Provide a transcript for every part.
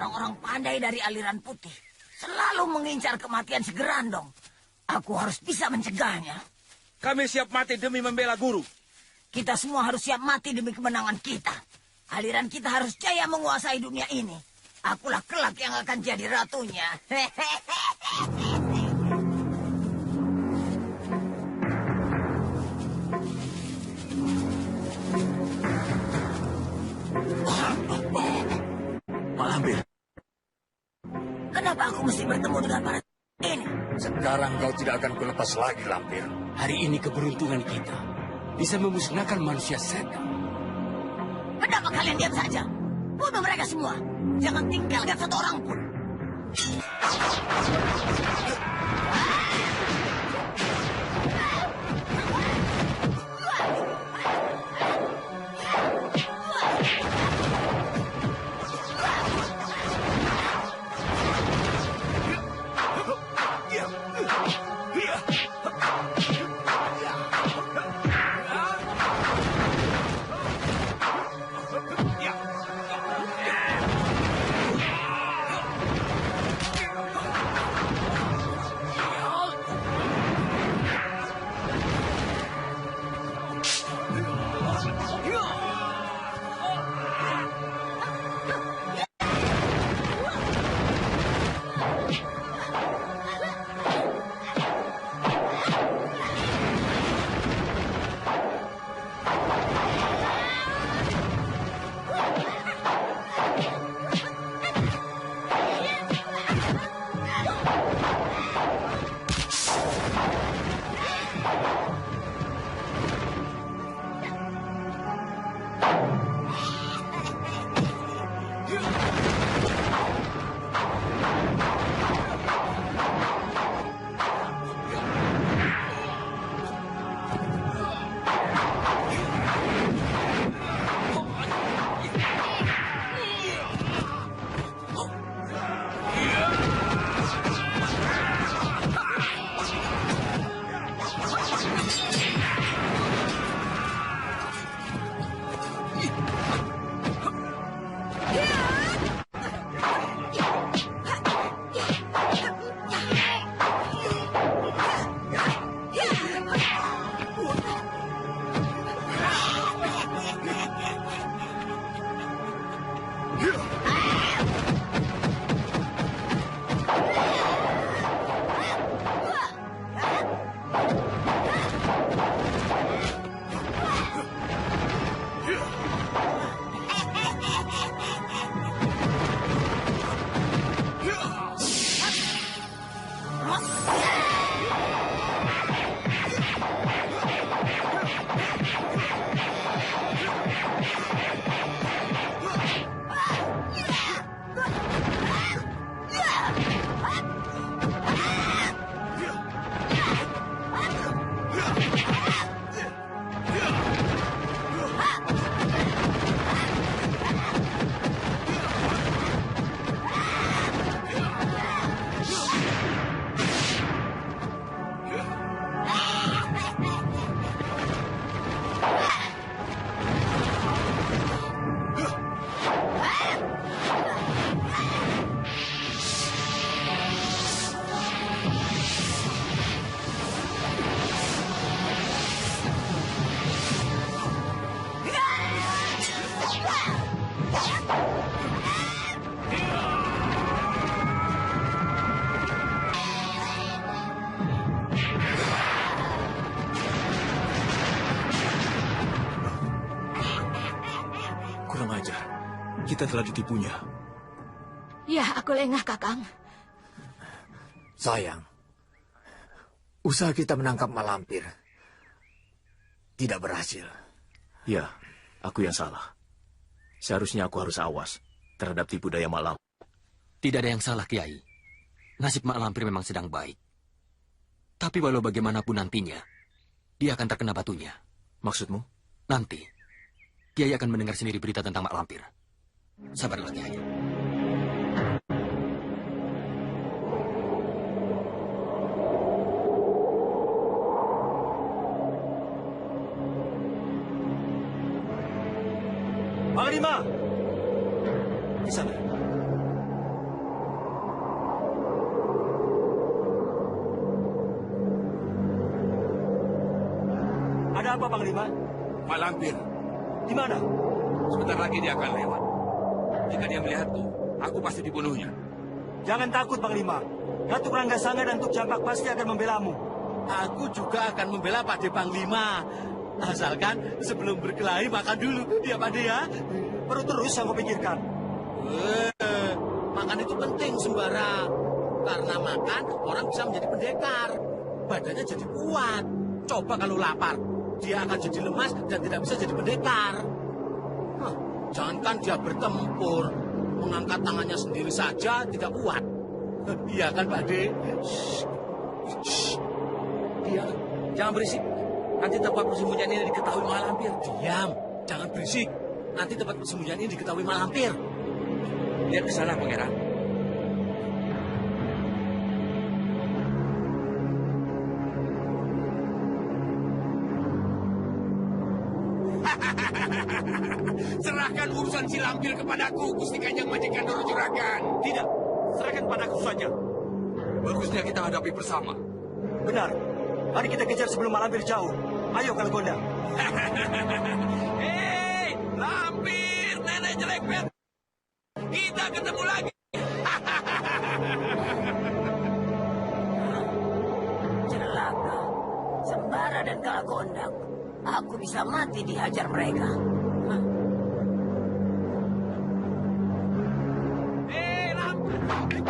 orang-orang pandai dari aliran putih selalu mengincar kematian si Gerandong. Aku harus bisa mencegahnya. Kami siap mati demi membela guru. Kita semua harus siap mati demi kemenangan kita. Aliran kita harus jaya menguasai dunia ini. Akulah kelak yang akan jadi ratunya. Malampir. Kenapa aku mesti bertemu dengan para ini? Sekarang kau tidak akan kulepas lagi, Lampir. Hari ini keberuntungan kita bisa memusnahkan manusia setan. Kenapa kalian diam saja? Bunuh mereka semua. Jangan tinggalkan satu orang pun. Kita telah ditipunya. Ya, aku lengah, Kakang. Sayang, usaha kita menangkap Malampir tidak berhasil. Ya, aku yang salah. Seharusnya aku harus awas terhadap tipu daya Mak Lampir. Tidak ada yang salah, Kiai. Nasib Mak Lampir memang sedang baik. Tapi walau bagaimanapun nantinya, dia akan terkena batunya. Maksudmu? Nanti, Kiai akan mendengar sendiri berita tentang Mak Lampir. Sabarlah, Kiai. Panglima! Di sana. Ada apa, Panglima? Mak Lampir, Di mana? sebentar lagi dia akan lewat. Jika dia melihatku, aku pasti dibunuhnya. Jangan takut, Panglima. Datuk Ranggasanga dan Tuk Campak pasti akan membelamu. Aku juga akan membela Pakde Panglima. Asalkan sebelum berkelahi makan dulu, ya Pakde ya. Perlu terus yang kau pikirkan. Makan itu penting sembara. Karena makan, orang bisa menjadi pendekar. Badannya jadi kuat. Coba kalau lapar, dia akan jadi lemas dan tidak bisa jadi pendekar. Jangankan dia bertempur, mengangkat tangannya sendiri saja tidak kuat. Iya kan, Pakde? Dia, jangan berisik. Nanti tempat persembunyian ini diketahui Mak Lampir. Diam, jangan berisik. Nanti tempat persembunyian ini diketahui Mak Lampir. Lihat ke sana, Pangeran. Serahkan urusan si Lampir kepadaku, Gusti Kanjeng Majikan Doro Juragan. Tidak, serahkan padaku saja. Bagusnya kita hadapi bersama. Benar. Mari kita kejar sebelum Malampir jauh. Ayo, Kalgonda. Hei, Lampir, nenek jelek bet. Kita ketemu lagi. Celaka. Sembara dan Kalagondang. Aku bisa mati dihajar mereka. Hei, Lampir.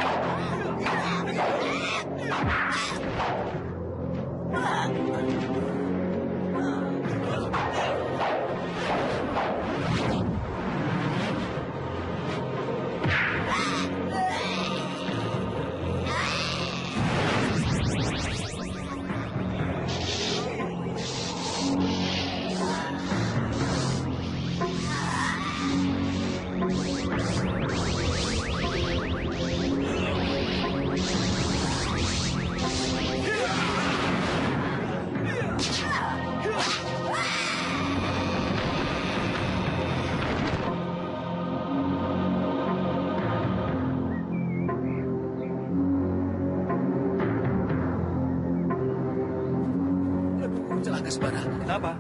Celaka sembara. Kenapa?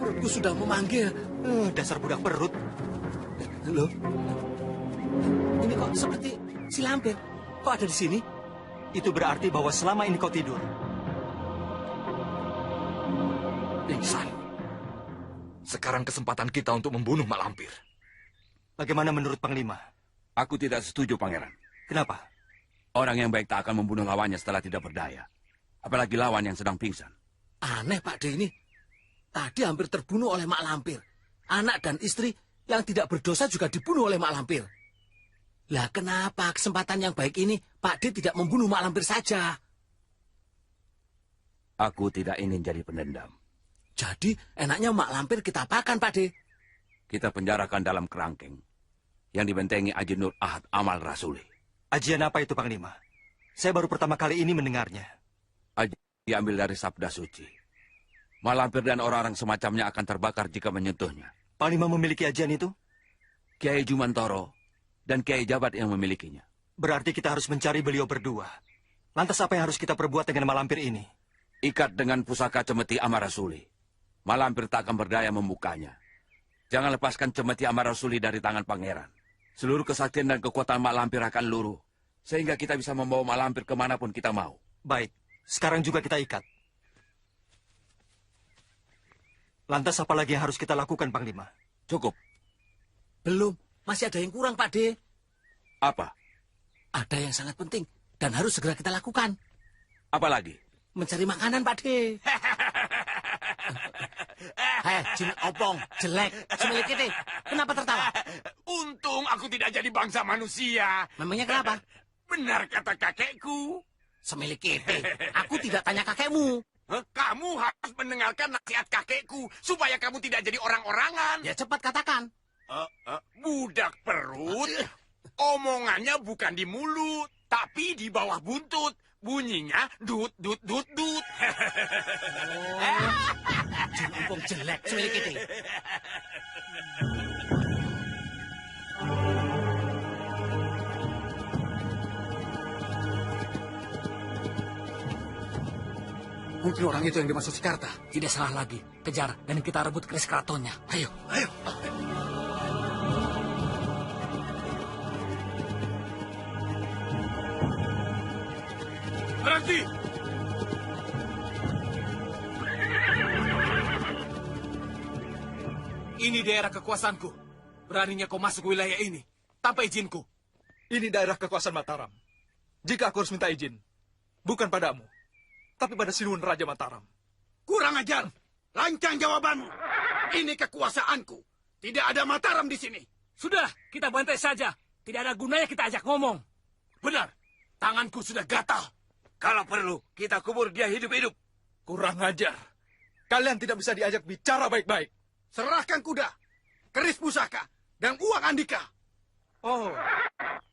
Perutku sudah memanggil. Dasar budak perut. Loh, ini kok seperti si Lampir. Kok ada di sini? Itu berarti bahwa selama ini kau tidur. Pingsan. Sekarang kesempatan kita untuk membunuh Mak Lampir. Bagaimana menurut Panglima? Aku tidak setuju, Pangeran. Kenapa? Orang yang baik tak akan membunuh lawannya setelah tidak berdaya. Apalagi lawan yang sedang pingsan. Aneh Pakde ini. Tadi hampir terbunuh oleh Mak Lampir. Anak dan istri yang tidak berdosa juga dibunuh oleh Mak Lampir. Lah kenapa kesempatan yang baik ini Pakde tidak membunuh Mak Lampir saja? Aku tidak ingin jadi pendendam. Jadi enaknya Mak Lampir kita apakan Pakde? Kita penjarakan dalam kerangkeng yang dibentengi Aji Nur Ahad Amal Rasuli. Ajian apa itu, Panglima? Saya baru pertama kali ini mendengarnya. Aji diambil dari sabda suci. Mak Lampir dan orang-orang semacamnya akan terbakar jika menyentuhnya. Panglima memiliki ajian itu? Kiai Jumantoro dan Kiai Jabat yang memilikinya. Berarti kita harus mencari beliau berdua. Lantas apa yang harus kita perbuat dengan Malampir ini? Ikat dengan pusaka cemeti Amarasuli. Mak Lampir tak akan berdaya membukanya. Jangan lepaskan cemeti Amarasuli dari tangan pangeran. Seluruh kesaktian dan kekuatan Mak Lampir akan luruh. Sehingga kita bisa membawa Mak Lampir kemanapun kita mau. Baik, sekarang juga kita ikat. Lantas apa lagi yang harus kita lakukan, Panglima? Cukup. Belum, masih ada yang kurang Pakde. Apa? Ada yang sangat penting dan harus segera kita lakukan. Apa lagi? Mencari makanan Pakde. Hei, jin opong, jelek, semilik kita. Kenapa tertawa? Untung aku tidak jadi bangsa manusia. Memangnya kenapa? Benar kata kakekku. Semilik kita. Aku tidak tanya kakekmu. Hah? Kamu harus mendengarkan nasihat kakekku supaya kamu tidak jadi orang-orangan. Ya cepat katakan. Budak perut, omongannya bukan di mulut, tapi di bawah buntut. Bunyinya dut dut dut dut. Jin opong jelek, semilik kita. Mungkin orang itu yang dimaksud Sikarta. Tidak salah lagi. Kejar dan kita rebut keris keratonnya. Ayo. Ayo. Berhenti! Ini daerah kekuasaanku. Beraninya kau masuk wilayah ini tanpa izinku. Ini daerah kekuasaan Mataram. Jika aku harus minta izin, bukan padamu, tapi pada Sinuhun Raja Mataram. Kurang ajar! Lancang jawabanmu! Ini kekuasaanku. Tidak ada Mataram di sini. Sudah, kita bantai saja. Tidak ada gunanya kita ajak ngomong. Benar. Tanganku sudah gatal. Kalau perlu, kita kubur dia hidup-hidup. Kurang ajar. Kalian tidak bisa diajak bicara baik-baik. Serahkan kuda, keris pusaka, dan uang Andika. Oh,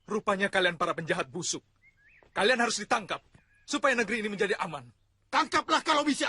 rupanya kalian para penjahat busuk. Kalian harus ditangkap, supaya negeri ini menjadi aman. Tangkaplah kalau bisa.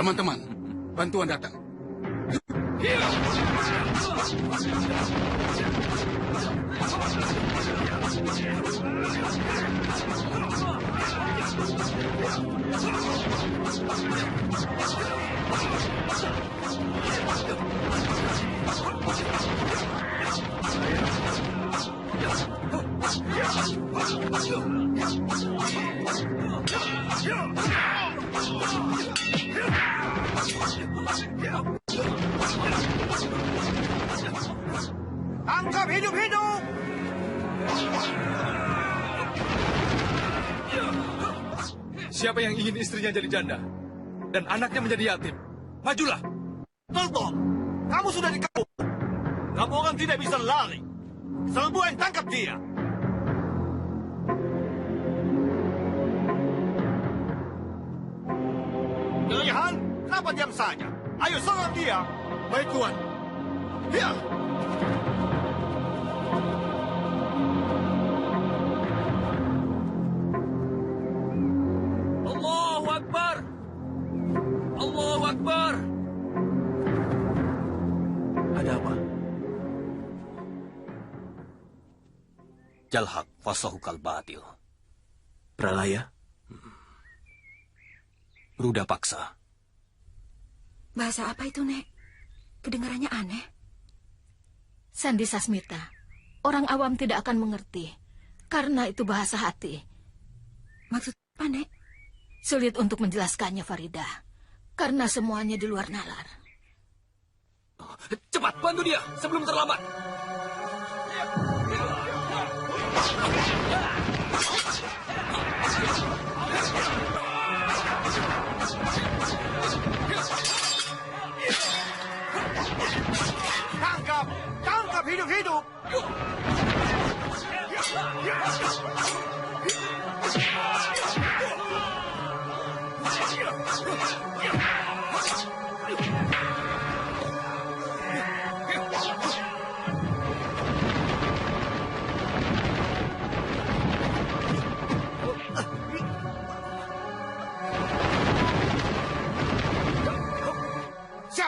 Teman-teman, bantuan datang. Tangkap hidup-hidup! Siapa yang ingin istrinya jadi janda dan anaknya menjadi yatim? Majulah. Tolong, kamu sudah dikepung. Kamu orang tidak bisa lari. Serbu yang tangkap dia. Pilihan, kenapa diam saja? Ayo serang dia. Baik, Tuan. Ya. Allahu Akbar! Allahu Akbar! Ada apa? Jalhaq fasahukal batil. Pralaya? Ruda paksa. Bahasa apa itu, Nek? Kedengarannya aneh. Sandi Sasmita, orang awam tidak akan mengerti, karena itu bahasa hati. Maksud apa, Nek? Sulit untuk menjelaskannya, Farida, karena semuanya di luar nalar. Cepat, bantu dia sebelum terlambat. Tangkap! Tangkap hidup-hidup!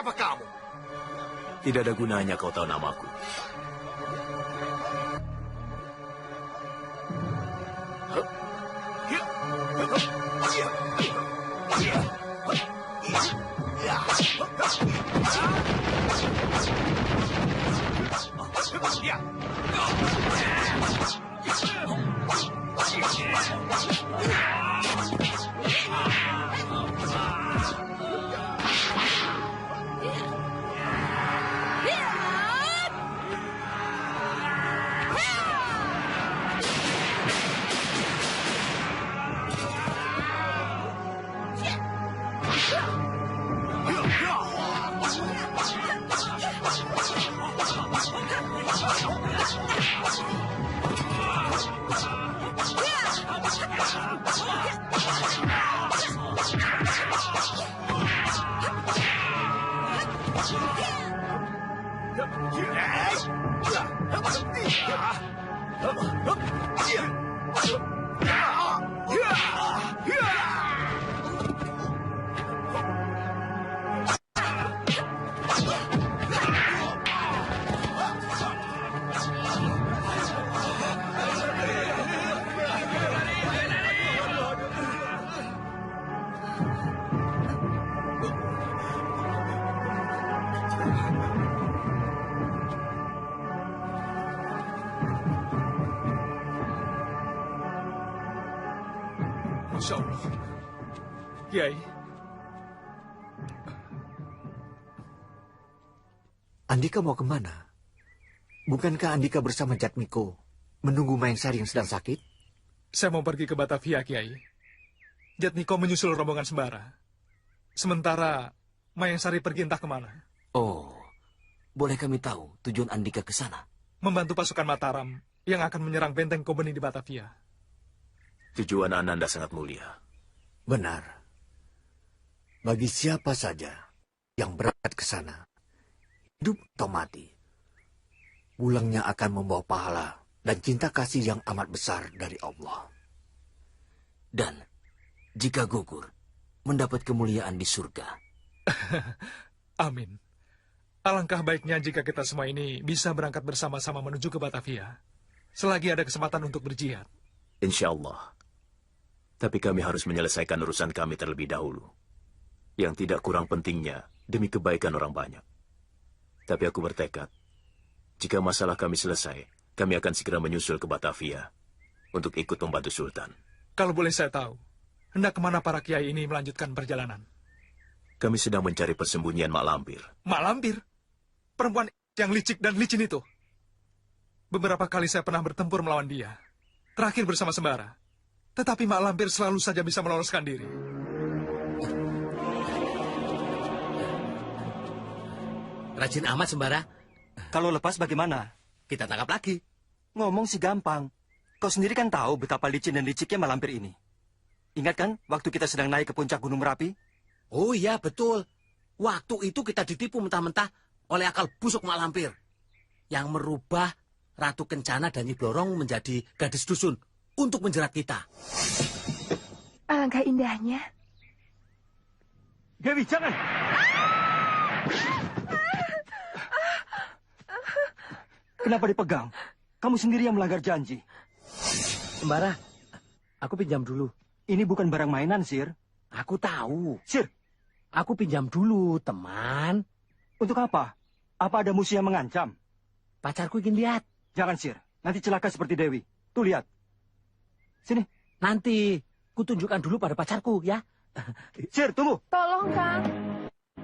Siapa kamu? Tidak ada gunanya kau tahu namaku. Masya Allah. Kiai. Andika mau kemana? Bukankah Andika bersama Jatmiko menunggu Mayangsari yang sedang sakit? Saya mau pergi ke Batavia, Kiai. Jatmiko menyusul rombongan Sembara. Sementara Mayangsari pergi entah kemana. Oh, boleh kami tahu tujuan Andika ke sana? Membantu pasukan Mataram yang akan menyerang benteng Kobeni di Batavia. Tujuan Ananda sangat mulia. Benar. Bagi siapa saja yang berangkat ke sana, hidup atau mati, pulangnya akan membawa pahala dan cinta kasih yang amat besar dari Allah. Dan jika gugur, mendapat kemuliaan di surga. Amin. Alangkah baiknya jika kita semua ini bisa berangkat bersama-sama menuju ke Batavia, selagi ada kesempatan untuk berjihad. Insya Allah. Tapi kami harus menyelesaikan urusan kami terlebih dahulu. Yang tidak kurang pentingnya demi kebaikan orang banyak. Tapi aku bertekad, jika masalah kami selesai, kami akan segera menyusul ke Batavia untuk ikut membantu Sultan. Kalau boleh saya tahu, hendak kemana para kiai ini melanjutkan perjalanan? Kami sedang mencari persembunyian Mak Lampir. Mak Lampir? Perempuan yang licik dan licin itu? Beberapa kali saya pernah bertempur melawan dia. Terakhir bersama Sembara. Tetapi Mak Lampir selalu saja bisa meloloskan diri. Rajin amat, Sembara. Kalau lepas bagaimana? Kita tangkap lagi. Ngomong sih gampang. Kau sendiri kan tahu betapa licin dan liciknya Mak Lampir ini. Ingat kan waktu kita sedang naik ke puncak Gunung Merapi? Oh iya, betul. Waktu itu kita ditipu mentah-mentah oleh akal busuk Mak Lampir. Yang merubah Ratu Kencana dan Nyi Blorong menjadi gadis dusun untuk menjerat kita. Alangkah indahnya. Dewi, jangan! Kenapa dipegang? Kamu sendiri yang melanggar janji. Sembara, aku pinjam dulu. Ini bukan barang mainan, Sir. Aku tahu. Sir, aku pinjam dulu, teman. Untuk apa? Apa ada musuh yang mengancam? Pacarku ingin lihat. Jangan, Sir. Nanti celaka seperti Dewi. Tuh, lihat. Sini. Nanti kutunjukkan dulu pada pacarku, ya. Sir, tunggu. Tolong, Kang.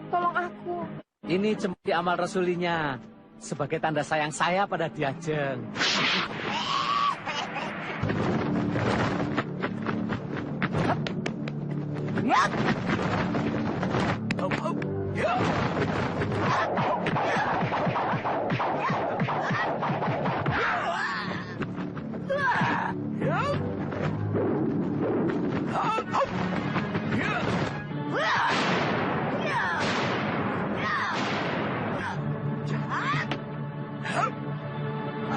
Tolong aku. Ini cemeti amal rasulinya. Sebagai tanda sayang saya pada Diajeng.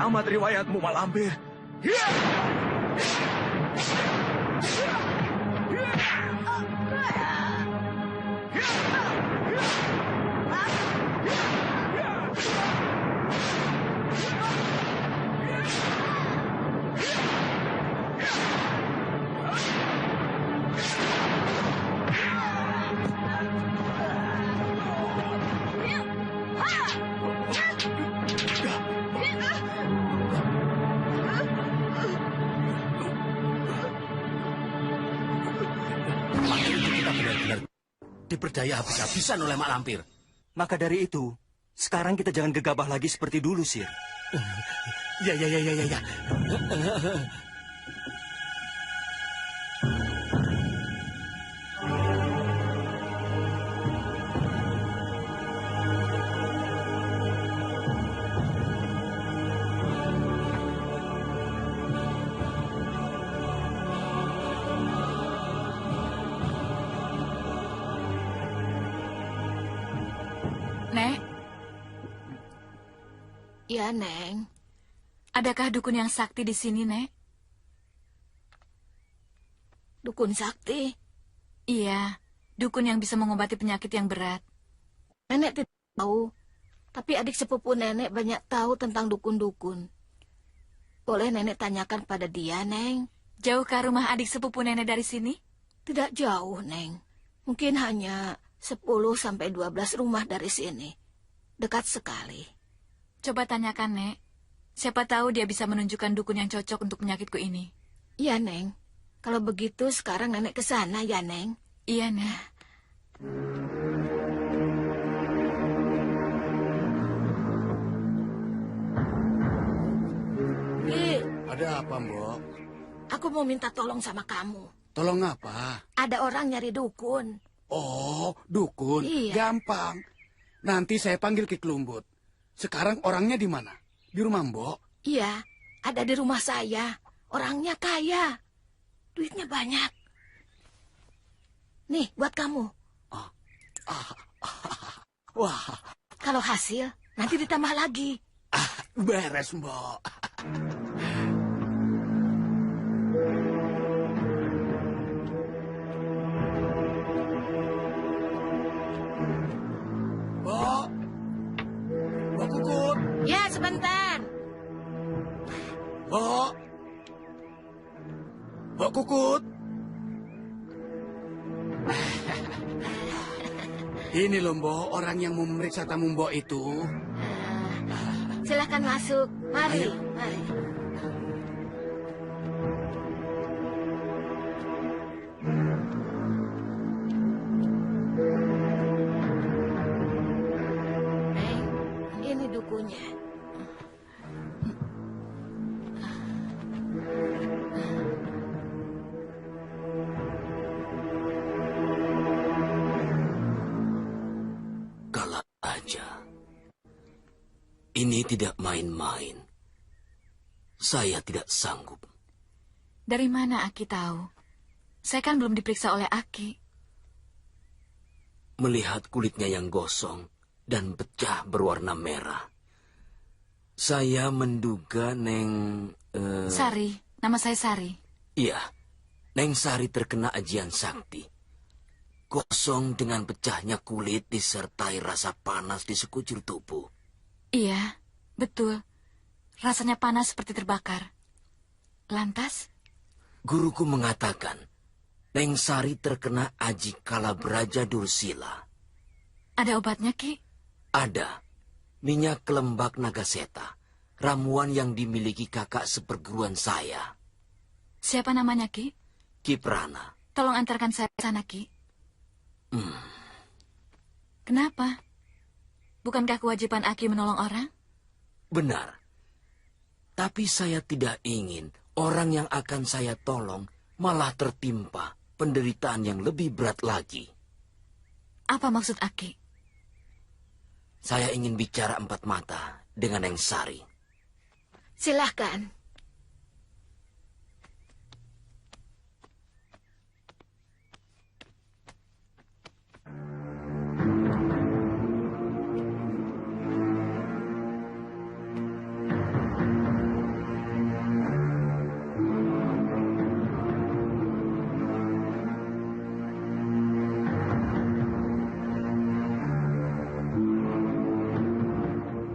Amat riwayatmu, Mak Lampir. benar-benar diperdaya habis-habisan oleh Mak Lampir. Maka dari itu, sekarang kita jangan gegabah lagi seperti dulu, Sir. Ya. Nek? Ya, Neng. Adakah dukun yang sakti di sini, Nek? Dukun sakti? Iya, dukun yang bisa mengobati penyakit yang berat. Nenek tidak tahu, tapi adik sepupu nenek banyak tahu tentang dukun-dukun. Boleh nenek tanyakan pada dia, Neng? Jauhkah rumah adik sepupu nenek dari sini? Tidak jauh, Neng. Mungkin hanya 10-12 rumah dari sini. Dekat sekali. Coba tanyakan, Nek. Siapa tahu dia bisa menunjukkan dukun yang cocok untuk penyakitku ini. Iya, Neng. Kalau begitu sekarang nenek ke sana ya, Neng? Iya, Nek. Ada apa, Mbok? Aku mau minta tolong sama kamu. Tolong apa? Ada orang nyari dukun. Oh, dukun. Iya. Gampang. Nanti saya panggil Ki Klumbut. Sekarang orangnya di mana? Di rumah Mbok? Iya, ada di rumah saya. Orangnya kaya. Duitnya banyak. Nih, buat kamu. Wah, Kalau hasil, nanti ditambah lagi. beres, Mbok. Mbok. Mbok Kukut. Ya, sebentar. Mbok. Mbok Kukut. Ini loh, Mbok, orang yang mau memeriksa tamu Mbok itu. Silakan masuk. Mari, Ayo. mari. Neng, ini dukunya. Kalah aja. Ini tidak main-main. Saya tidak sanggup. Dari mana Aki tahu? Saya kan belum diperiksa oleh Aki. Melihat kulitnya yang gosong dan pecah berwarna merah. Saya menduga Neng... Sari, nama saya Sari. Iya, Neng Sari terkena ajian sakti. Gosong dengan pecahnya kulit disertai rasa panas di sekujur tubuh. Iya, betul. Rasanya panas seperti terbakar. Lantas? Guruku mengatakan, Neng Sari terkena aji Kalabraja Dursila. Ada obatnya, Ki? Ada. Minyak kelembak Nagaseta. Ramuan yang dimiliki kakak seperguruan saya. Siapa namanya, Ki? Ki Prana. Tolong antarkan saya ke sana, Ki. Kenapa? Bukankah kewajiban Aki menolong orang? Benar. Tapi saya tidak ingin orang yang akan saya tolong malah tertimpa penderitaan yang lebih berat lagi. Apa maksud Aki? Saya ingin bicara empat mata dengan Neng Sari. Silahkan.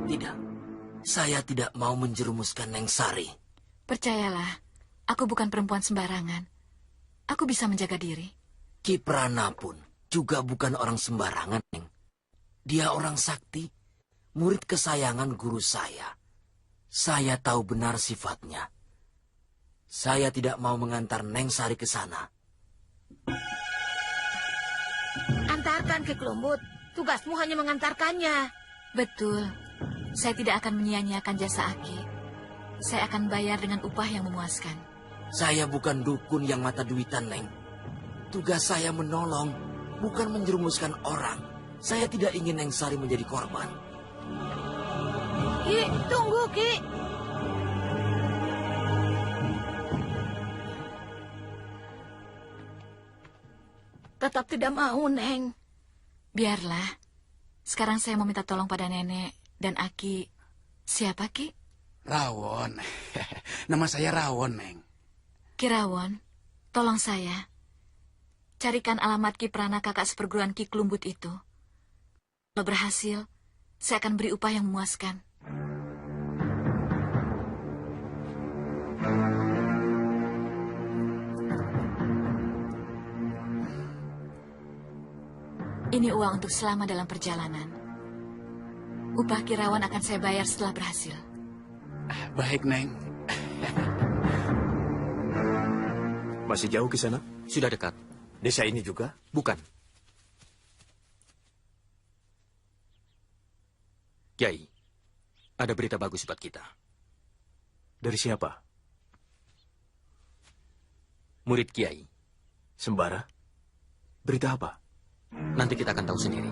Tidak. Saya tidak mau menjerumuskan Neng Sari. Percayalah, aku bukan perempuan sembarangan. Aku bisa menjaga diri. Ki Prana pun juga bukan orang sembarangan, Neng. Dia orang sakti, murid kesayangan guru saya. Saya tahu benar sifatnya. Saya tidak mau mengantar Neng Sari ke sana. mengantarkan Ki Klumbut. Tugasmu hanya mengantarkannya. Betul. Saya tidak akan menyia-nyiakan jasa Aki. Saya akan bayar dengan upah yang memuaskan. Saya bukan dukun yang mata duitan, Neng. Tugas saya menolong, bukan menjerumuskan orang. Saya tidak ingin Neng Sari menjadi korban. Ki, tunggu, Ki. Tetap tidak mau, Neng. Biarlah. Sekarang saya mau minta tolong pada nenek dan Aki. Siapa, Ki? Rawon. Nama saya Rawon, Neng. Ki Rawon, tolong saya. Carikan alamat Ki Prana kakak seperguruan Ki Klumbut itu. Kalau berhasil, saya akan beri upah yang memuaskan. Ini uang untuk selama dalam perjalanan. Upah Ki Rawon akan saya bayar setelah berhasil. Baik, Neng. Masih jauh ke sana? Sudah dekat. Desa ini juga? Bukan. Kiai, ada berita bagus buat kita. Dari siapa? Murid Kiai. Sembara? Berita apa? Nanti kita akan tahu sendiri.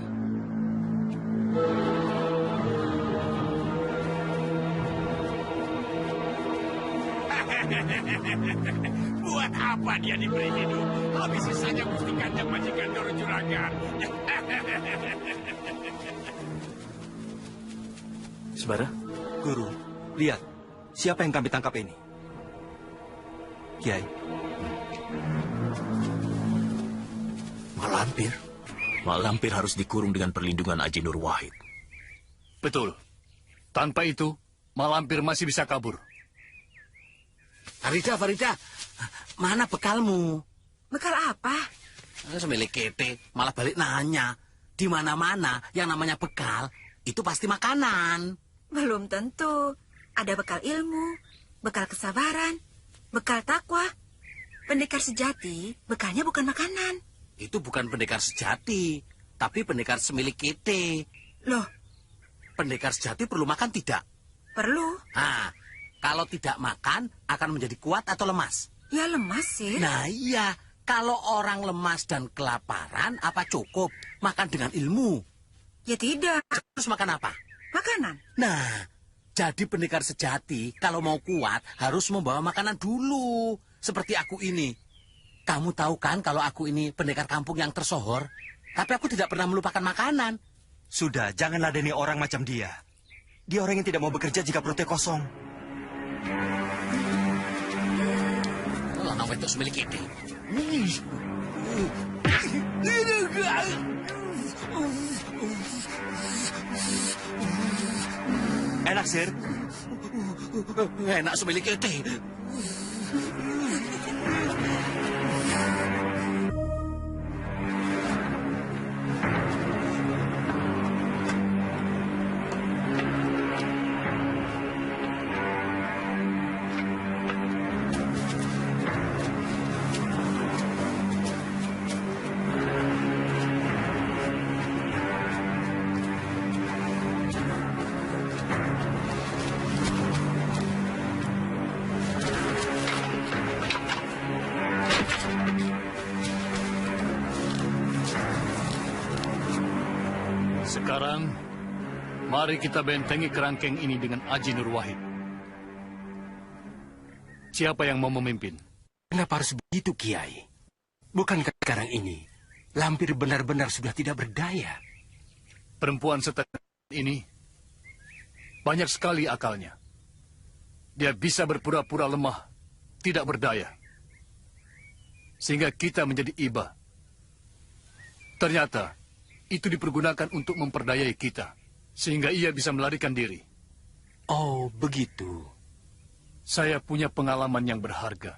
Buat apa dia diberi hidup? Habisi saja Gusti Kanjeng majikan Doro Juragan. Sembara? Guru, lihat. Siapa yang kami tangkap ini? Kiai. Mak Lampir? Mak Lampir harus dikurung dengan perlindungan Aji Nur Wahid. Betul. Tanpa itu, Mak Lampir masih bisa kabur. Farida, mana bekalmu? Bekal apa? Semilik kete, malah balik nanya. Di mana-mana yang namanya bekal, itu pasti makanan. Belum tentu. Ada bekal ilmu, bekal kesabaran, bekal takwa. Pendekar sejati, bekalnya bukan makanan. Itu bukan pendekar sejati, tapi pendekar semilik kete. Loh? Pendekar sejati perlu makan tidak? Perlu. Nah, kalau tidak makan, akan menjadi kuat atau lemas? Ya lemas sih. Nah iya, kalau orang lemas dan kelaparan, apa cukup makan dengan ilmu? Ya tidak. Terus makan apa? Makanan. Nah, jadi pendekar sejati, kalau mau kuat, harus membawa makanan dulu. Seperti aku ini. Kamu tahu kan kalau aku ini pendekar kampung yang tersohor? Tapi aku tidak pernah melupakan makanan. Sudah, jangan ladeni orang macam dia. Dia orang yang tidak mau bekerja jika perutnya kosong. Lanang wedok semilik ini. Enak, Sir. Enak semilik itu. Sekarang, mari kita bentengi kerangkeng ini dengan Aji Nur Wahid. Siapa yang mau memimpin? Kenapa harus begitu, Kiai? Bukankah sekarang ini Lampir benar-benar sudah tidak berdaya? Perempuan seperti ini banyak sekali akalnya. Dia bisa berpura-pura lemah, tidak berdaya. Sehingga kita menjadi iba. Ternyata, itu dipergunakan untuk memperdayai kita, sehingga ia bisa melarikan diri. Oh, begitu. Saya punya pengalaman yang berharga.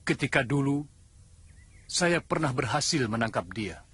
Ketika dulu, saya pernah berhasil menangkap dia.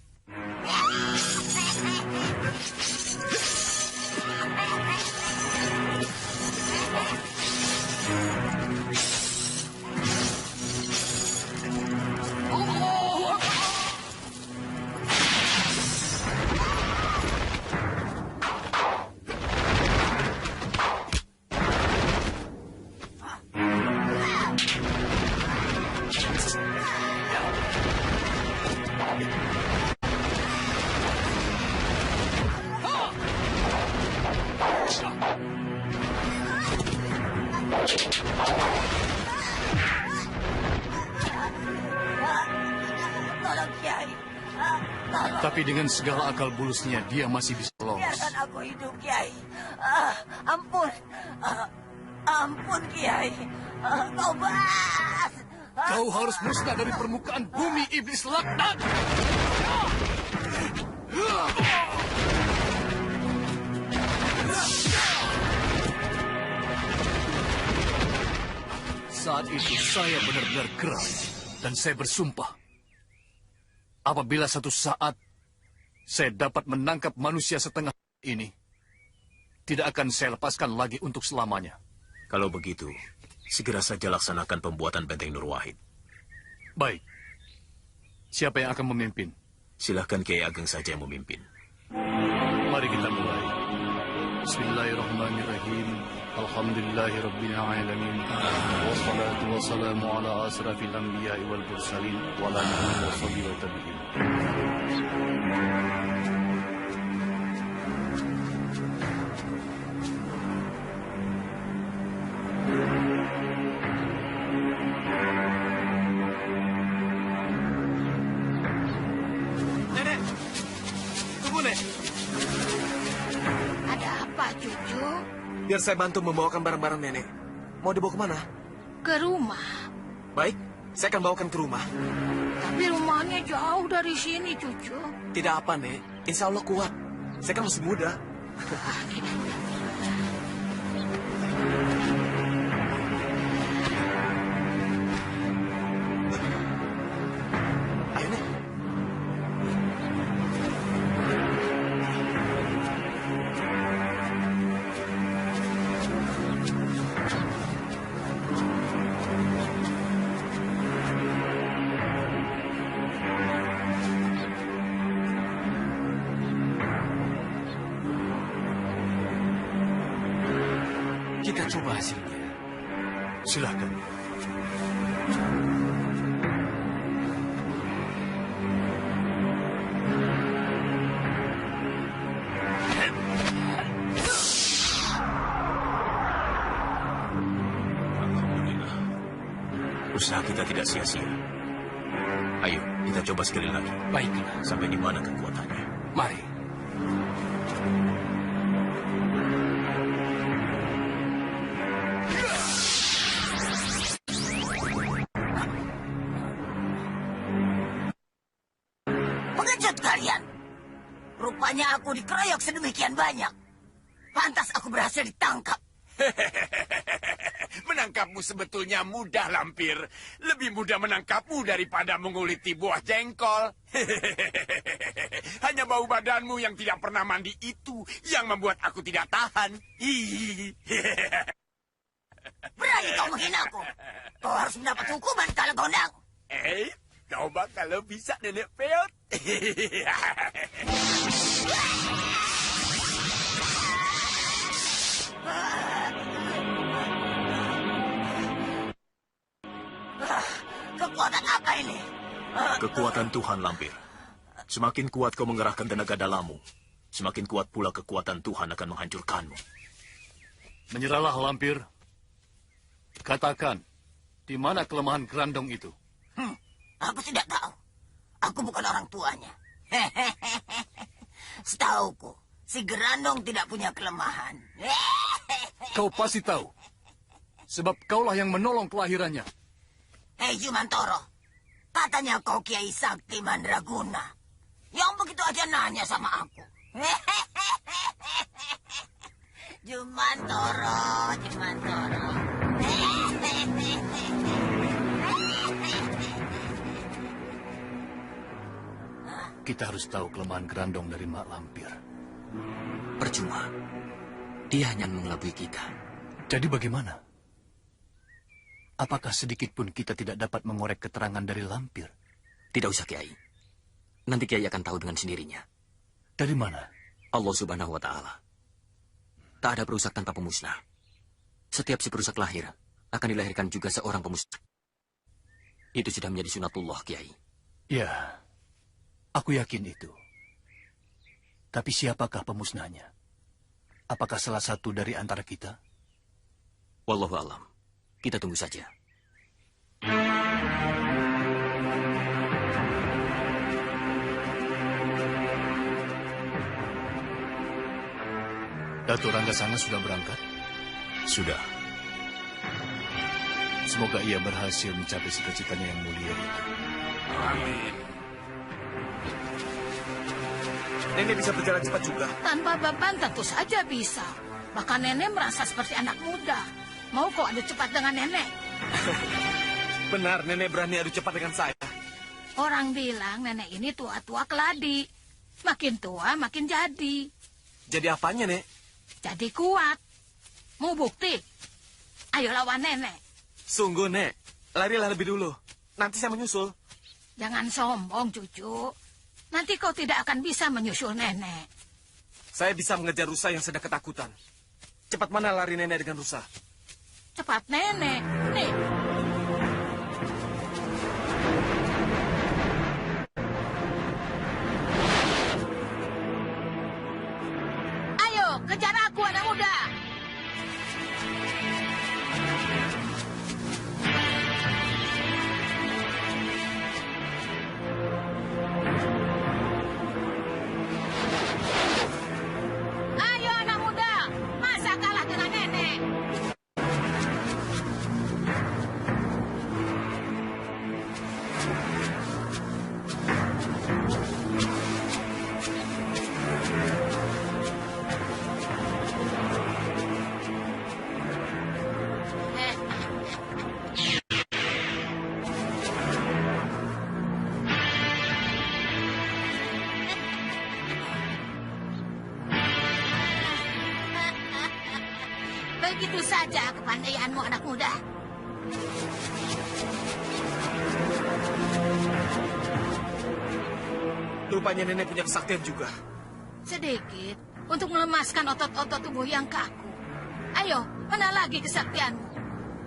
Tolong Kiai. Tolong. Tapi dengan segala akal bulusnya, dia masih bisa lolos. Biarkan aku hidup, Kiai. Ampun. Ampun, Kiai. Tobat. Kau harus musnah dari permukaan bumi, iblis laknat! Saat itu saya benar-benar geram dan saya bersumpah. Apabila satu saat saya dapat menangkap manusia setengah ini, tidak akan saya lepaskan lagi untuk selamanya. Kalau begitu, segera saja laksanakan pembuatan benteng Nur Wahid. Baik. Siapa yang akan memimpin? Silahkan Kiai Ageng saja yang memimpin. Mari kita mulai. Bismillahirrahmanirrahim. Alhamdulillahirabbil alamin. Wassalatu wassalamu ala asrafil anbiya'i wal mursalin wa ala alihi washabihi wa tabi'in. Nenek, tunggu, Nek. Ada apa, cucu? Biar saya bantu membawakan barang-barang nenek. Mau dibawa kemana? Ke rumah. Baik, saya akan bawakan ke rumah. Tapi rumahnya jauh dari sini, cucu. Tidak apa, Nek. Insya Allah kuat. Saya kan masih muda. Ayo, Nek. Kita coba hasilnya. Silakan. Alhamdulillah. Usaha kita tidak sia-sia. Ayo, kita coba sekali lagi. Baiklah. Sampai di mana kekuatannya? Mari. Pengecut kalian. Rupanya aku dikeroyok sedemikian banyak. Pantas aku berhasil ditangkap. Menangkapmu sebetulnya mudah, Lampir. Lebih mudah menangkapmu daripada menguliti buah jengkol. Hanya bau badanmu yang tidak pernah mandi itu yang membuat aku tidak tahan. Berani kau menghinaku. Kau harus mendapat hukuman kalau gondang. Coba kalau bisa, Nenek Peot. Kekuatan apa ini? Kekuatan Tuhan, Lampir. Semakin kuat kau mengerahkan tenaga dalammu, semakin kuat pula kekuatan Tuhan akan menghancurkanmu. Menyerahlah, Lampir. Katakan, di mana kelemahan Grandong itu? Aku tidak tahu. Aku bukan orang tuanya. Setauku, si Grandong tidak punya kelemahan. Kau pasti tahu. Sebab kaulah yang menolong kelahirannya. Hei Jumantoro, katanya kau Kiai Sakti Mandraguna. Yang begitu aja nanya sama aku. Jumantoro. Kita harus tahu kelemahan Grandong dari Mak Lampir. Percuma. Dia hanya mengelabui kita. Jadi bagaimana? Apakah sedikit pun kita tidak dapat mengorek keterangan dari Lampir? Tidak usah, Kiai. Nanti Kiai akan tahu dengan sendirinya. Dari mana? Allah Subhanahu wa Ta'ala. Tak ada perusak tanpa pemusnah. Setiap si perusak lahir akan dilahirkan juga seorang pemusnah. Itu sudah menjadi sunatullah, Kiai. Ya. Aku yakin itu. Tapi siapakah pemusnahnya? Apakah salah satu dari antara kita? Wallahu alam. Kita tunggu saja. Datuk Ranggasana sudah berangkat? Sudah. Semoga ia berhasil mencapai cita-citanya yang mulia itu. Amin. Nenek bisa berjalan cepat juga. Tanpa beban tentu saja bisa. Bahkan nenek merasa seperti anak muda. Mau kau adu cepat dengan nenek? Benar, nenek berani adu cepat dengan saya. Orang bilang nenek ini tua-tua keladi. Makin tua, makin jadi. Jadi apanya, Nek? Jadi kuat. Mau bukti? Ayo lawan nenek. Sungguh, Nek. Larilah lebih dulu. Nanti saya menyusul. Jangan sombong, cucu. Nanti kau tidak akan bisa menyusul nenek. Saya bisa mengejar rusa yang sedang ketakutan. Cepat mana lari nenek dengan rusa? Cepat nenek. Nih. Ayo, kejar aku anak muda. Ayo anak muda, masa kalah dengan nenek? Begitu saja kepandaianmu anak muda. Rupanya nenek punya kesaktian juga. Sedikit untuk melemaskan otot-otot tubuh yang kaku. Ayo, mana lagi kesaktianmu?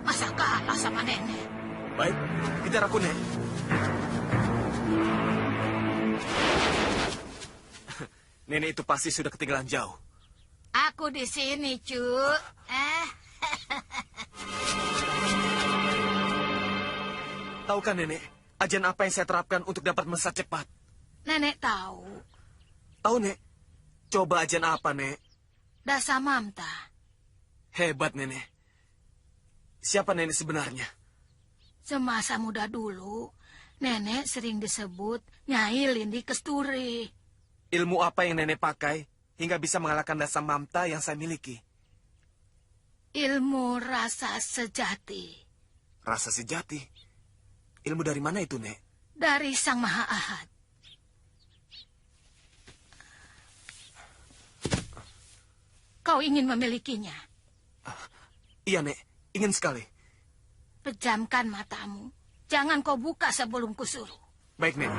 Masa kalah sama nenek? Baik, kejar aku, Nek. Nenek itu pasti sudah ketinggalan jauh. Aku di sini, cu. Tahukah nenek, ajian apa yang saya terapkan untuk dapat melesat cepat? Nenek tahu. Tahu, Nek? Coba ajian apa, Nek? Dasa Mamta. Hebat, Nenek. Siapa nenek sebenarnya? Semasa muda dulu, nenek sering disebut Nyai Lindi Kesturi. Ilmu apa yang nenek pakai hingga bisa mengalahkan Dasa Mamta yang saya miliki? Ilmu rasa sejati. Rasa sejati? Ilmu dari mana itu, Nek? Dari Sang Maha Ahad. Kau ingin memilikinya? Iya, Nek. Ingin sekali. Pejamkan matamu. Jangan kau buka sebelum kusuruh. Baik, Nek.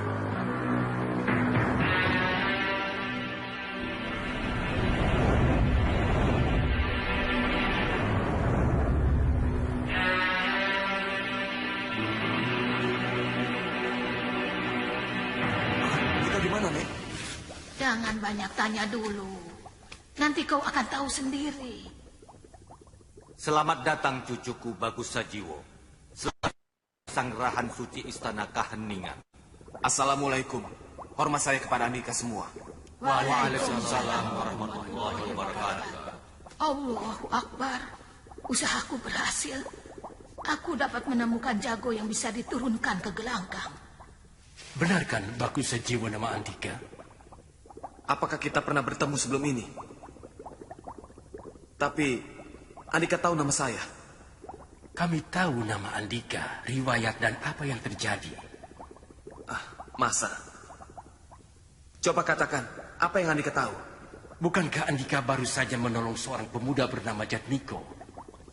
Kita di mana, Nek? Jangan banyak tanya dulu. Nanti kau akan tahu sendiri. Selamat datang cucuku Bagus Sajiwo. Selamat Sanggerahan Suci Istana Kaheningan. Assalamualaikum. Hormat saya kepada Andika semua. Waalaikumsalam warahmatullahi wabarakatuh. Allahu Akbar. Usahaku berhasil. Aku dapat menemukan jago yang bisa diturunkan ke gelanggang. Benar kan Bagus Sajiwo nama Andika? Apakah kita pernah bertemu sebelum ini? Tapi Andika tahu nama saya. Kami tahu nama Andika, riwayat dan apa yang terjadi. Masa? Coba katakan, apa yang Andika tahu? Bukankah Andika baru saja menolong seorang pemuda bernama Jatmiko?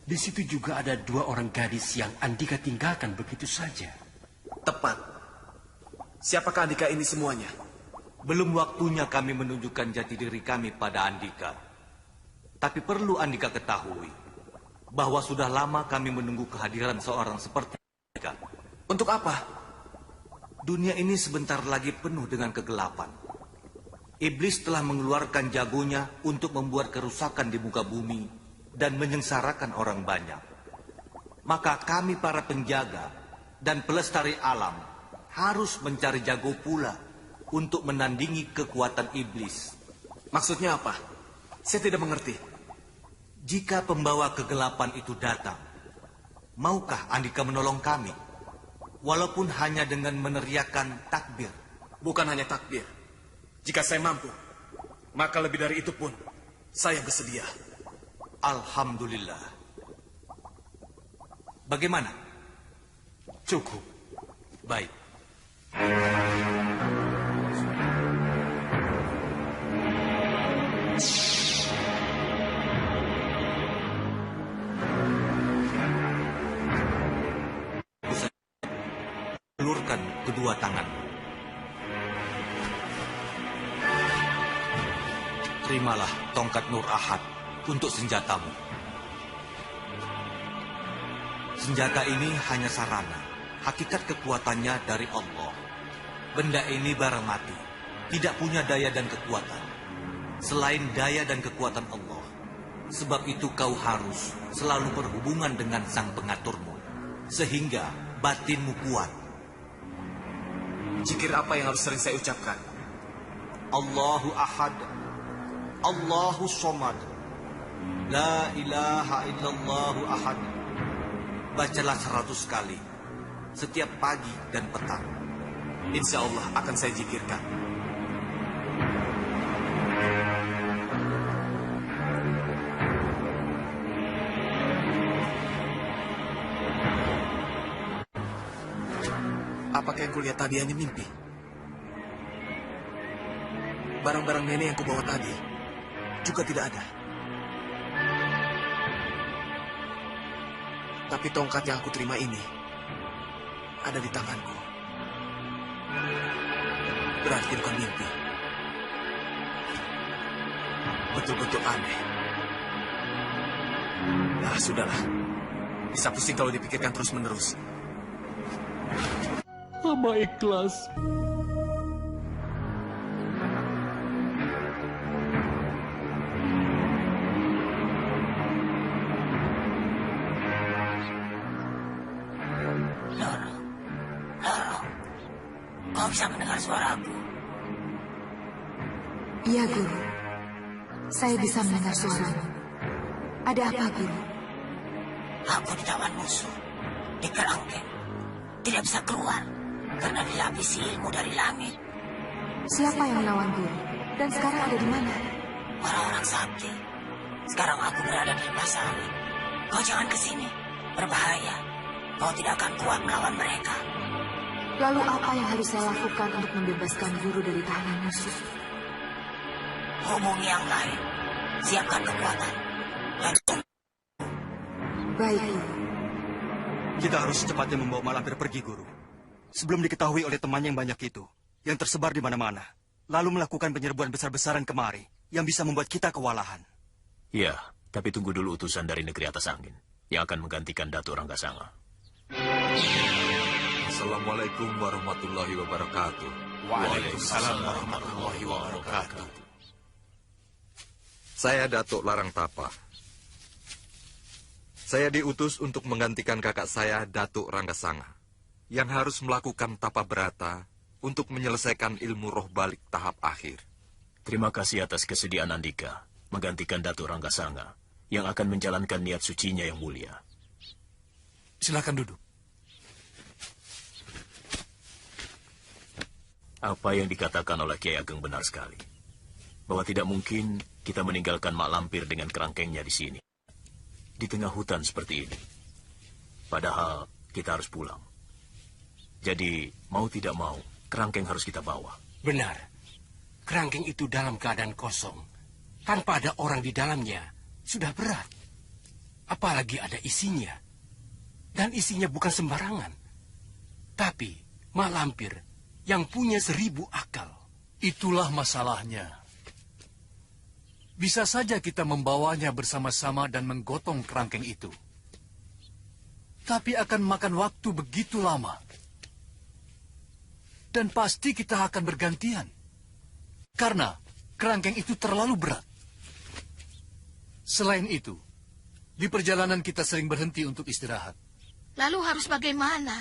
Di situ juga ada 2 orang gadis yang Andika tinggalkan begitu saja. Tepat. Siapakah Andika ini semuanya? Belum waktunya kami menunjukkan jati diri kami pada Andika. Tapi perlu Andika ketahui bahwa sudah lama kami menunggu kehadiran seorang seperti Andika. Untuk apa? Dunia ini sebentar lagi penuh dengan kegelapan. Iblis telah mengeluarkan jagonya untuk membuat kerusakan di muka bumi dan menyengsarakan orang banyak. Maka kami para penjaga dan pelestari alam harus mencari jago pula untuk menandingi kekuatan iblis. Maksudnya apa? Saya tidak mengerti. Jika pembawa kegelapan itu datang, maukah Andika menolong kami? Walaupun hanya dengan meneriakkan takbir. Bukan hanya takbir. Jika saya mampu, maka lebih dari itu pun saya bersedia. Alhamdulillah. Bagaimana? Cukup. Baik. Ulurkan kedua tangan. Terimalah tongkat Nur Ahad untuk senjatamu. Senjata ini hanya sarana. Hakikat kekuatannya dari Allah. Benda ini barang mati. Tidak punya daya dan kekuatan selain daya dan kekuatan Allah. Sebab itu kau harus selalu berhubungan dengan sang pengaturmu, sehingga batinmu kuat. Zikir apa yang harus sering saya ucapkan? Allahu Ahad, Allahu Somad, La ilaha illallah ahad. Bacalah 100 kali setiap pagi dan petang. Insya Allah akan saya zikirkan. Apakah yang kulihat tadi hanya mimpi? Barang-barang nenek yang kubawa tadi juga tidak ada. Tapi tongkat yang aku terima ini ada di tanganku. Berarti bukan mimpi. Betul-betul aneh. Nah, sudahlah. Bisa pusing kalau dipikirkan terus-menerus. Hamba ikhlas. Kau bisa mendengar suaraku? Iya, Guru. Saya bisa mendengar suaramu. Ada apa, Guru? Aku ditawan musuh, di kerangkeng. Tidak bisa keluar, karena dilapisi ilmu dari langit. Siapa yang melawan Guru? Dan sekarang ada di mana? Orang-orang sakti. Sekarang aku berada di Lembah Sawit. Kau jangan ke sini. Berbahaya. Kau tidak akan kuat melawan mereka. Lalu apa yang harus saya lakukan untuk membebaskan Guru dari tahanan musuh? Hubungi yang lain. Siapkan kekuatan. Baik, Guru. Kita harus secepatnya membawa Malampir pergi, Guru. Sebelum diketahui oleh temannya yang banyak itu, yang tersebar di mana-mana. Lalu melakukan penyerbuan besar-besaran kemari, yang bisa membuat kita kewalahan. Ya, tapi tunggu dulu utusan dari negeri atas angin, yang akan menggantikan Datuk Ranggasanga. Assalamualaikum warahmatullahi wabarakatuh. Waalaikumsalam warahmatullahi wabarakatuh. Saya Datuk Larang Tapa. Saya diutus untuk menggantikan kakak saya, Datuk Ranggasanga, yang harus melakukan tapa berata untuk menyelesaikan ilmu roh balik tahap akhir. Terima kasih atas kesediaan Andika menggantikan Datuk Ranggasanga yang akan menjalankan niat sucinya yang mulia. Silakan duduk. Apa yang dikatakan oleh Kiai Ageng benar sekali. Bahwa tidak mungkin kita meninggalkan Mak Lampir dengan kerangkengnya di sini. Di tengah hutan seperti ini. Padahal kita harus pulang. Jadi, mau tidak mau, kerangkeng harus kita bawa. Benar. Kerangkeng itu dalam keadaan kosong. Tanpa ada orang di dalamnya, sudah berat. Apalagi ada isinya. Dan isinya bukan sembarangan. Tapi, Mak Lampir yang punya 1000 akal. Itulah masalahnya. Bisa saja kita membawanya bersama-sama dan menggotong kerangkeng itu. Tapi akan makan waktu begitu lama. Dan pasti kita akan bergantian. Karena kerangkeng itu terlalu berat. Selain itu, di perjalanan kita sering berhenti untuk istirahat. Lalu harus bagaimana?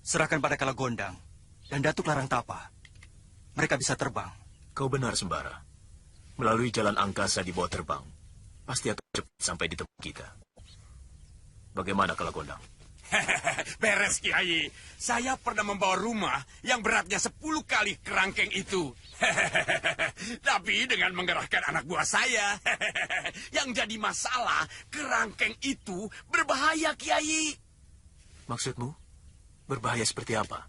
Serahkan pada Kalagondang dan Datuk Larangtapa. Mereka bisa terbang. Kau benar, Sembara. Melalui jalan angkasa di bawah terbang, pasti akan cepat sampai di tempat kita. Bagaimana Kalagondang? Beres, Kiai. Saya pernah membawa rumah yang beratnya 10 kali kerangkeng itu. Tapi dengan mengerahkan anak buah saya. Yang jadi masalah, kerangkeng itu berbahaya, Kiai. Maksudmu? Berbahaya seperti apa?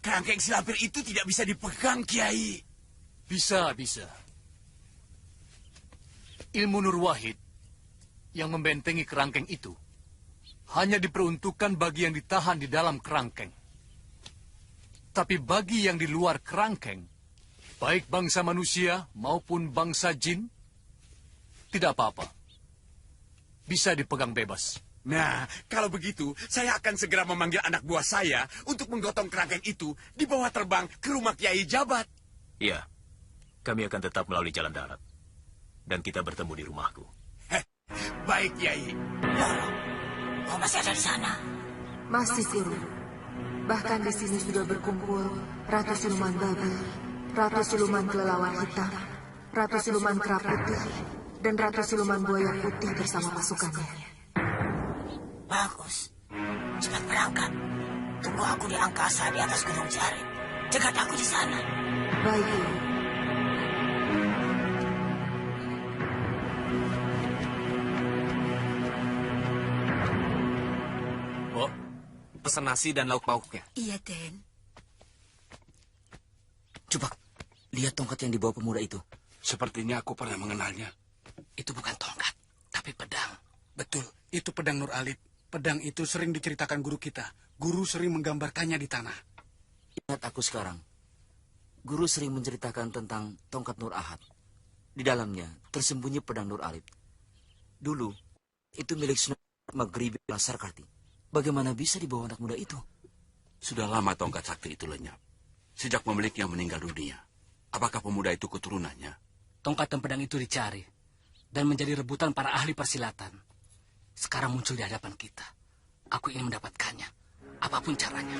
Kerangkeng si lampir itu tidak bisa dipegang, Kiai. Bisa. Ilmu Nur Wahid yang membentengi kerangkeng itu hanya diperuntukkan bagi yang ditahan di dalam kerangkeng. Tapi bagi yang di luar kerangkeng, baik bangsa manusia maupun bangsa jin, tidak apa-apa. Bisa dipegang bebas. Nah, kalau begitu, saya akan segera memanggil anak buah saya untuk menggotong kerangkeng itu dibawa terbang ke rumah Kiai Jabat. Iya, kami akan tetap melalui jalan darat. Dan kita bertemu di rumahku. Baik, Kiai. Kau masih ada di sana? Masih, Guru. Bahkan di sini sudah berkumpul Ratu Siluman Babi, Ratu Siluman Kelelawar Hitam, Ratu Siluman Kera Putih, dan Ratu Siluman Buaya Putih bersama pasukannya. Bagus. Cepat berangkat. Tunggu aku di angkasa di atas Gunung Jarit. Cegat aku di sana. Baik, Guru. Pesan nasi dan lauk pauknya. Iya, Den. Coba lihat tongkat yang dibawa pemuda itu. Sepertinya aku pernah mengenalnya. Itu bukan tongkat, tapi pedang. Betul, itu pedang Nur Alip. Pedang itu sering diceritakan guru kita. Guru sering menggambarkannya di tanah. Ingat aku sekarang. Guru sering menceritakan tentang tongkat Nur Ahad. Di dalamnya tersembunyi pedang Nur Alip. Dulu, itu milik Sunan Maghribi Lasarkarti. Bagaimana bisa dibawa anak muda itu? Sudah lama tongkat sakti itu lenyap. Sejak pemiliknya meninggal dunia. Apakah pemuda itu keturunannya? Tongkat dan pedang itu dicari. Dan menjadi rebutan para ahli persilatan. Sekarang muncul di hadapan kita. Aku ingin mendapatkannya. Apapun caranya.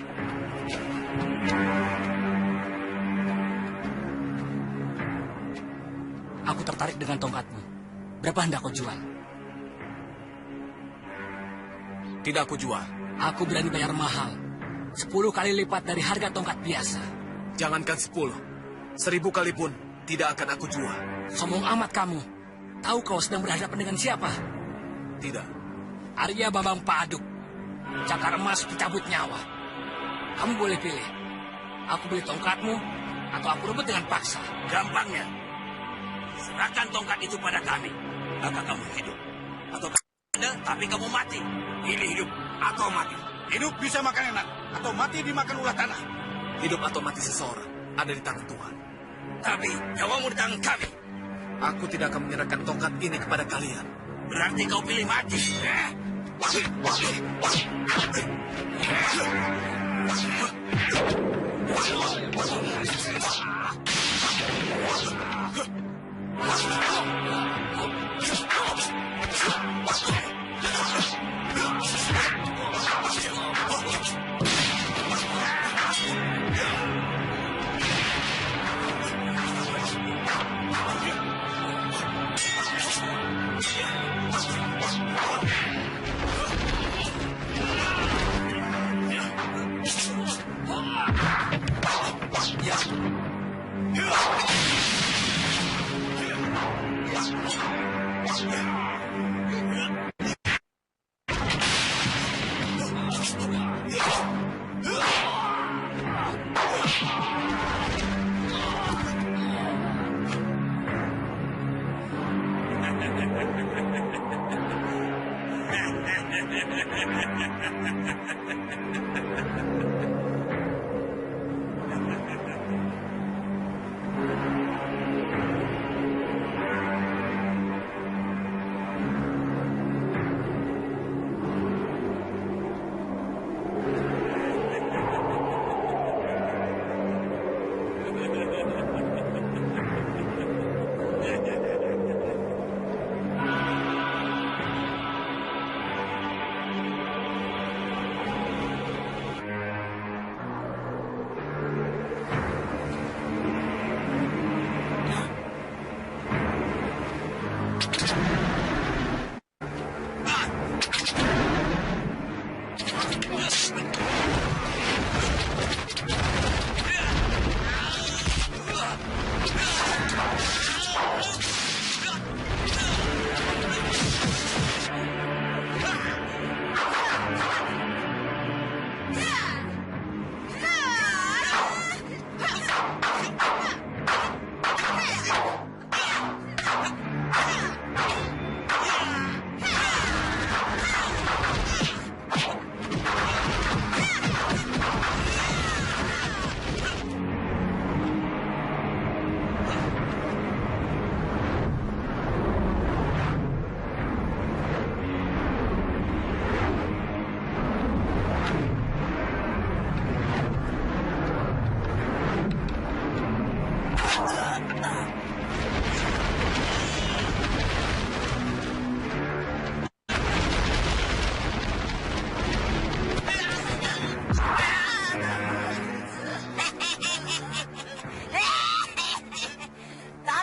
Aku tertarik dengan tongkatmu. Berapa hendak kau jual? Tidak aku jual. Aku berani bayar mahal. 10 kali lipat dari harga tongkat biasa. Jangankan 10. 1000 kali pun tidak akan aku jual. Sombong amat kamu. Tahu kau sedang berhadapan dengan siapa? Tidak. Arya Bambang Paduk. Cakar emas pencabut nyawa. Kamu boleh pilih. Aku beli tongkatmu atau aku rebut dengan paksa. Gampangnya. Serahkan tongkat itu pada kami. Maka kamu hidup. Atau ada, tapi kamu mati. Pilih hidup atau mati. Hidup bisa makan enak, atau mati dimakan ulah tanah. Hidup atau mati seseorang ada di tangan Tuhan. Tapi nyawamu di tangan kami. Aku tidak akan menyerahkan tongkat ini kepada kalian. Berarti kau pilih mati.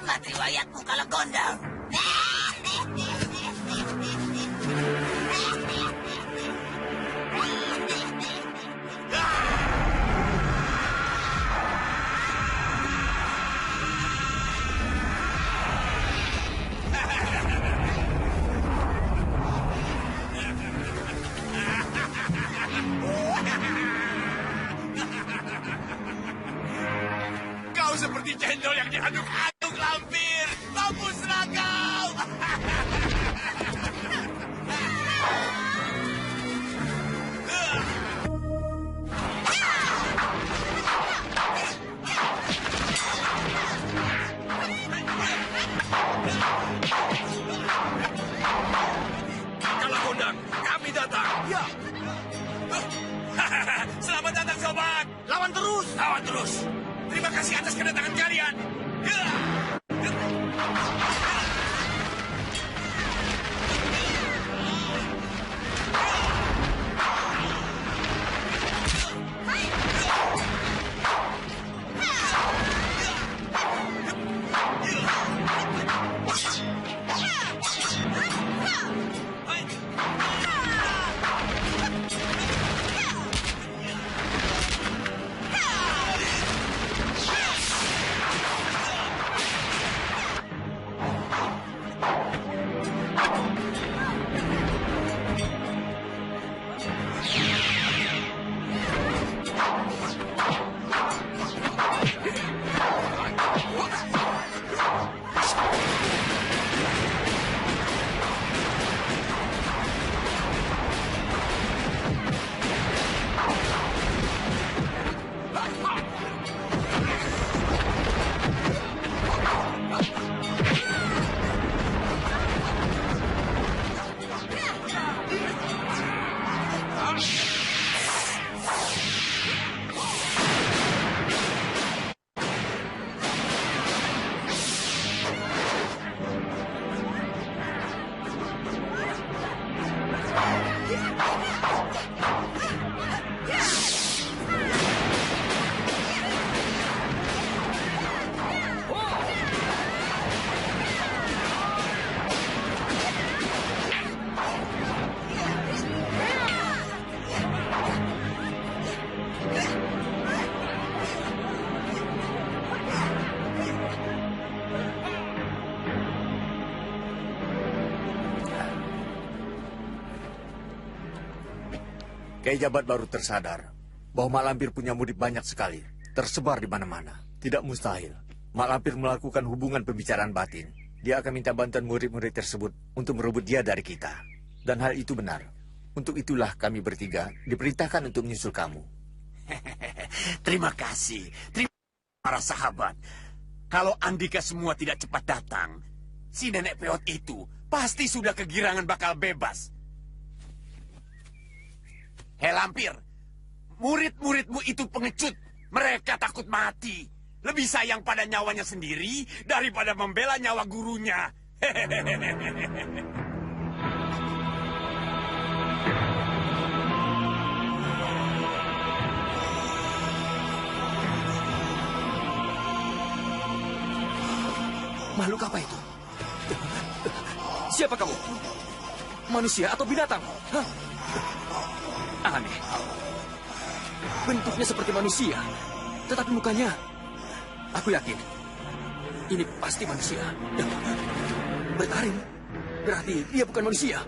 Hebat riwayatmu kalau gondang. Kau seperti cendol yang diaduk-aduk, lampir. Mampuslah kau. Kalau gondang, kami datang. Ya. Selamat datang, sobat. Lawan terus. Lawan terus. Terima kasih atas kedatangan kalian. Kiai Jabat baru tersadar bahwa Mak Lampir punya murid banyak sekali, tersebar di mana-mana. Tidak mustahil Mak Lampir melakukan hubungan pembicaraan batin. Dia akan minta bantuan murid-murid tersebut untuk merebut dia dari kita. Dan hal itu benar. Untuk itulah kami bertiga diperintahkan untuk menyusul kamu. Terima kasih. Terima kasih para sahabat. Kalau Andika semua tidak cepat datang, si nenek peot itu pasti sudah kegirangan bakal bebas. Hei Lampir, murid-muridmu itu pengecut. Mereka takut mati. Lebih sayang pada nyawanya sendiri daripada membela nyawa gurunya. Makhluk apa itu? Siapa kamu? Manusia atau binatang? Hah? Aneh. Bentuknya seperti manusia, tetapi mukanya, aku yakin, ini pasti manusia. Bertaring, berarti dia bukan manusia.